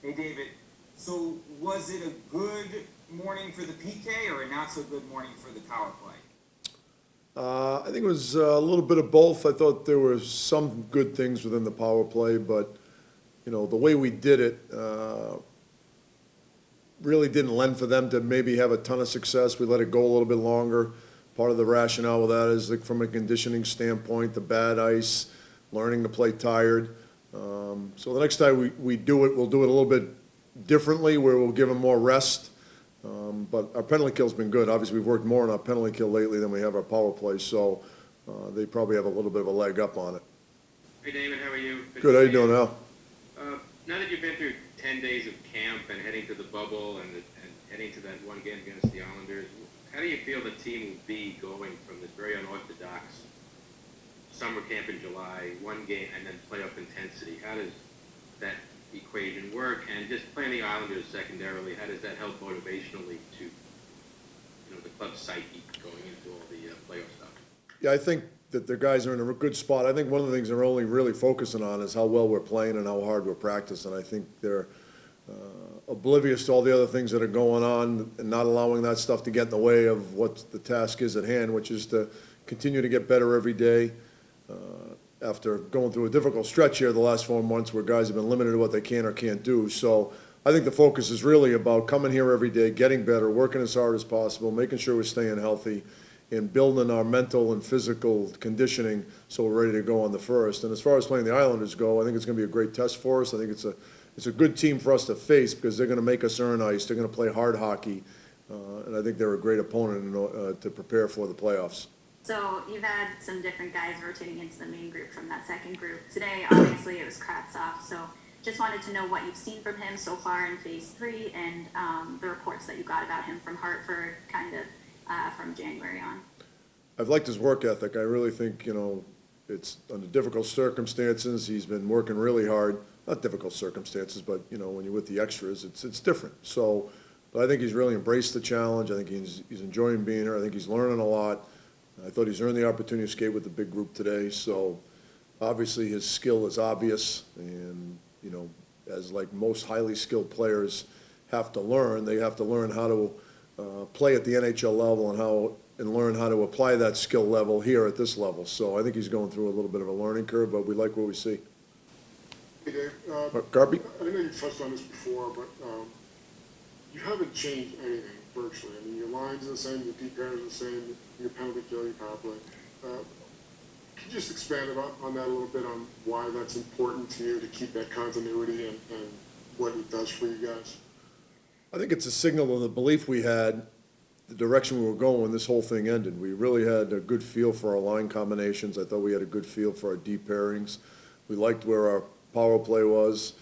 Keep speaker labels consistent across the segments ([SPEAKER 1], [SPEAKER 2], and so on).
[SPEAKER 1] Hey, David. So was it a good morning for the PK or a not so good morning for the power play?
[SPEAKER 2] I think it was a little bit of both. I thought there were some good things within the power play, but, the way we did it really didn't lend for them to maybe have a ton of success. We let it go a little bit longer. Part of the rationale with that is like from a conditioning standpoint, the bad ice, learning to play tired. So the next time we do it, we'll do it a little bit differently where we'll give them more rest. But our penalty kill's been good. Obviously, we've worked more on our penalty kill lately than we have our power play, so they probably have a little bit of a leg up on it.
[SPEAKER 3] Hey David, how are you?
[SPEAKER 2] Good, how you doing, Al?
[SPEAKER 3] Now that you've been through 10 days of camp and heading to the bubble and heading to that one game against the Islanders, how do you feel the team will be going from this very unorthodox summer camp in July, one game, and then playoff intensity? How does that equation work? And just playing the Islanders secondarily, how does that help motivationally to the club's psyche going into all the playoff stuff?
[SPEAKER 2] Yeah, I think that the guys are in a good spot. I think one of the things they're only really focusing on is how well we're playing and how hard we're practicing. I think they're oblivious to all the other things that are going on and not allowing that stuff to get in the way of what the task is at hand, which is to continue to get better every day. After going through a difficult stretch here the last 4 months where guys have been limited to what they can or can't do. So I think the focus is really about coming here every day, getting better, working as hard as possible, making sure we're staying healthy, and building our mental and physical conditioning so we're ready to go on the first. And as far as playing the Islanders go, I think it's going to be a great test for us. I think it's a good team for us to face because they're going to make us earn ice. They're going to play hard hockey, and I think they're a great opponent to prepare for the playoffs.
[SPEAKER 4] So you've had some different guys rotating into the main group from that second group. Today, obviously, it was Kravtsov. So just wanted to know what you've seen from him so far in Phase 3 and the reports that you got about him from Hartford kind of from January on.
[SPEAKER 2] I've liked his work ethic. I really think, it's under difficult circumstances. He's been working really hard. Not difficult circumstances, but, when you're with the extras, it's different. So, but I think he's really embraced the challenge. I think he's enjoying being here. I think he's learning a lot. I thought he's earned the opportunity to skate with the big group today. So, obviously, his skill is obvious. And, as like most highly skilled players have to learn, they have to learn how to play at the NHL level and learn how to apply that skill level here at this level. So I think he's going through a little bit of a learning curve, but we like what we see.
[SPEAKER 5] Hey Dave,
[SPEAKER 2] Garby?
[SPEAKER 5] I know you touched on this before, but you haven't changed anything virtually. I mean, your lines are the same, your deep pairs are the same, your penalty kill, your power play. Can you just expand on that a little bit on why that's important to you to keep that continuity and what it does for you guys?
[SPEAKER 2] I think it's a signal of the belief we had, the direction we were going when this whole thing ended. We really had a good feel for our line combinations. I thought we had a good feel for our deep pairings. We liked where our power play was.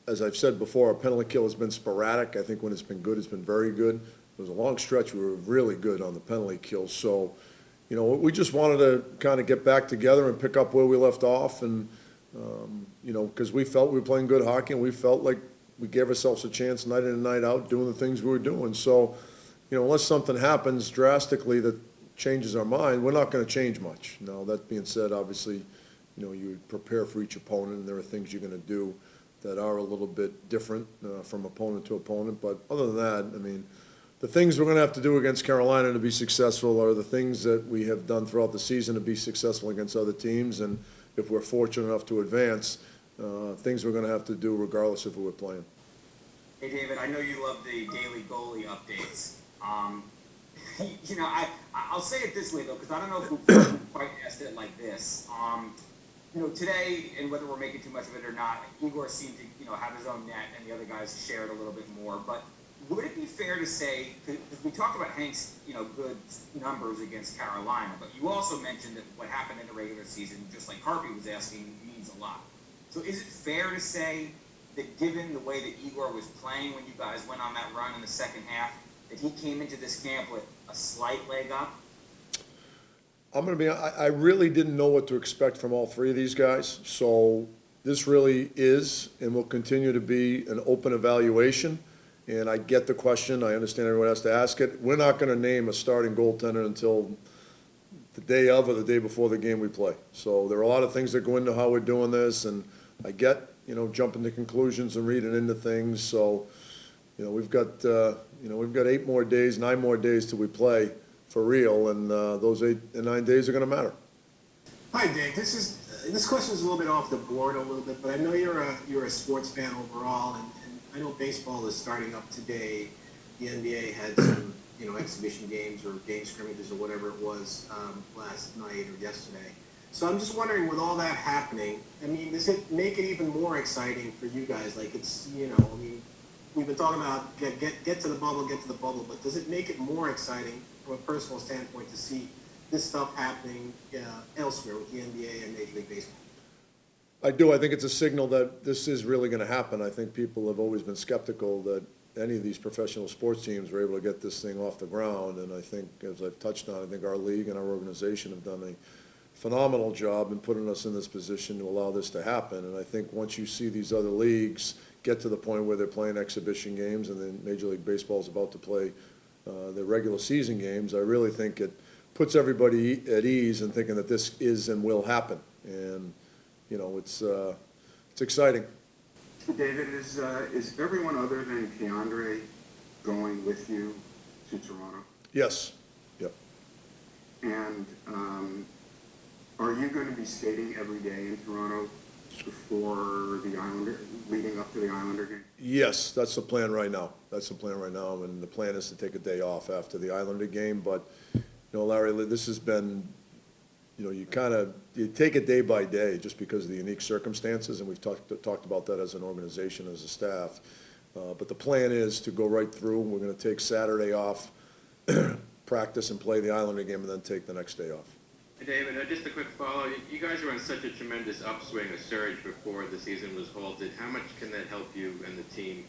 [SPEAKER 2] As I've said before, our penalty kill has been sporadic. I think when it's been good, it's been very good. It was a long stretch. We were really good on the penalty kill. So, we just wanted to kind of get back together and pick up where we left off. And, because we felt we were playing good hockey and we felt like we gave ourselves a chance night in and night out doing the things we were doing. So, unless something happens drastically that changes our mind, we're not going to change much. Now, that being said, obviously, you prepare for each opponent, and there are things you're going to do that are a little bit different from opponent to opponent. But other than that, I mean, the things we're going to have to do against Carolina to be successful are the things that we have done throughout the season to be successful against other teams. And if we're fortunate enough to advance, things we're going to have to do regardless of who we're playing.
[SPEAKER 1] Hey, David, I know you love the daily goalie updates. I'll say it this way, though, because I don't know if we've quite asked it like this. Today, and whether we're making too much of it or not, Igor seemed to, have his own net, and the other guys shared a little bit more. But would it be fair to say, because we talked about Hank's, good numbers against Carolina, but you also mentioned that what happened in the regular season, just like Harvey was asking, means a lot. So is it fair to say that given the way that Igor was playing when you guys went on that run in the second half, that he came into this camp with a slight leg up?
[SPEAKER 2] I really didn't know what to expect from all three of these guys. So this really is and will continue to be an open evaluation. And I get the question. I understand everyone has to ask it. We're not going to name a starting goaltender until the day of or the day before the game we play. So there are a lot of things that go into how we're doing this. And I get jumping to conclusions and reading into things, so, we've got 8 more days, 9 more days till we play for real, and those 8 and 9 days are gonna matter.
[SPEAKER 6] Hi, Dave. This question is a little bit off the board a little bit, but I know you're a sports fan overall, and I know baseball is starting up today. The NBA had some exhibition games or game scrimmages or whatever it was last night or yesterday. So I'm just wondering, with all that happening, I mean, does it make it even more exciting for you guys? Like it's I mean, we've been talking about get to the bubble, but does it make it more exciting from a personal standpoint to see this stuff happening elsewhere with the NBA and Major League Baseball?
[SPEAKER 2] I do. I think it's a signal that this is really going to happen. I think people have always been skeptical that any of these professional sports teams were able to get this thing off the ground. And I think, as I've touched on, I think our league and our organization have done a phenomenal job in putting us in this position to allow this to happen. And I think once you see these other leagues get to the point where they're playing exhibition games and then Major League Baseball is about to play their regular season games, I really think it puts everybody at ease in thinking that this is and will happen. And, it's exciting.
[SPEAKER 7] David, is everyone other than Keandre going with you to Toronto?
[SPEAKER 2] Yes. Yep.
[SPEAKER 7] And are you going to be skating every day in Toronto before the Islander, leading up to the Islander game?
[SPEAKER 2] Yes, that's the plan right now. That's the plan right now, and the plan is to take a day off after the Islander game. But, Larry, this has been, you take it day by day just because of the unique circumstances, and we've talked about that as an organization, as a staff. But the plan is to go right through. We're going to take Saturday off, practice and play the Islander game, and then take the next day off.
[SPEAKER 3] Hey, David, just a quick follow. You guys were on such a tremendous upswing, a surge before the season was halted. How much can that help you and the team,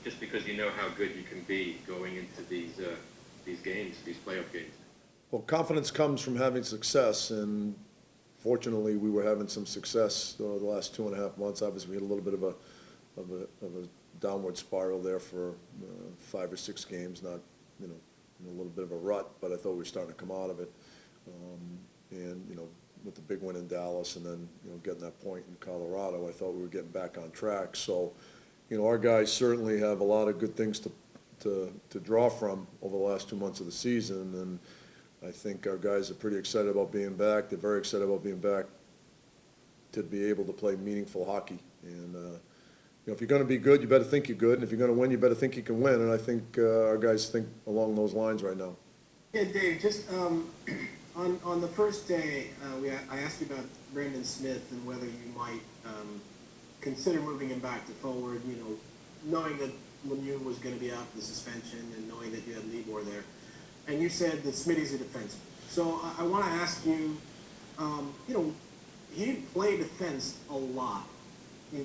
[SPEAKER 3] just because you know how good you can be going into these games, these playoff games?
[SPEAKER 2] Well, confidence comes from having success, and fortunately, we were having some success the last 2.5 months. Obviously, we had a little bit of a downward spiral there for 5 or 6 games, not in a little bit of a rut, but I thought we were starting to come out of it. And with the big win in Dallas, and then getting that point in Colorado, I thought we were getting back on track. So, our guys certainly have a lot of good things to draw from over the last 2 months of the season, and I think our guys are pretty excited about being back. They're very excited about being back to be able to play meaningful hockey. And, if you're going to be good, you better think you're good. And if you're going to win, you better think you can win. And I think our guys think along those lines right now.
[SPEAKER 6] Yeah, Dave, just on the first day, I asked you about Brendan Smith and whether you might consider moving him back to forward, knowing that Lemieux was going to be out for the suspension and knowing that you had Libor there. And you said that Smitty's a defenseman. So I want to ask you, he didn't play defense a lot,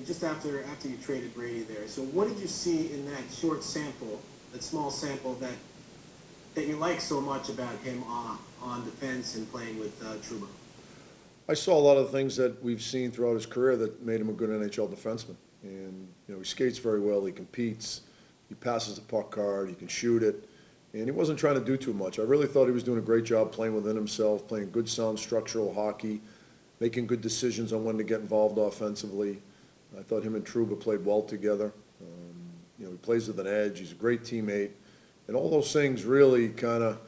[SPEAKER 6] just after you traded Brady there. So what did you see in that short sample, that small sample, that you like so much about him on defense and playing with Trouba?
[SPEAKER 2] I saw a lot of things that we've seen throughout his career that made him a good NHL defenseman. And, he skates very well, he competes, he passes the puck hard, he can shoot it. And he wasn't trying to do too much. I really thought he was doing a great job playing within himself, playing good, sound, structural hockey, making good decisions on when to get involved offensively. I thought him and Trouba played well together. He plays with an edge. He's a great teammate. And all those things really kind of,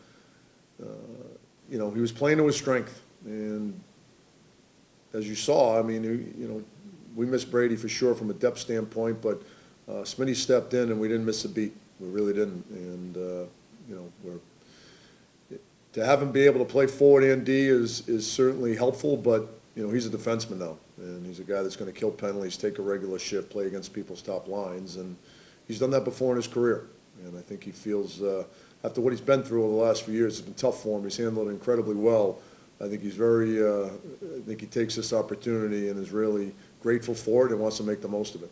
[SPEAKER 2] he was playing to his strength. And as you saw, I mean, we missed Brady for sure from a depth standpoint, but Smitty stepped in and we didn't miss a beat. We really didn't. And, to have him be able to play forward and D is certainly helpful, but, he's a defenseman now. And he's a guy that's going to kill penalties, take a regular shift, play against people's top lines. And he's done that before in his career. And I think he feels, after what he's been through over the last few years, it's been tough for him. He's handled it incredibly well. I think he's I think he takes this opportunity and is really grateful for it and wants to make the most of it.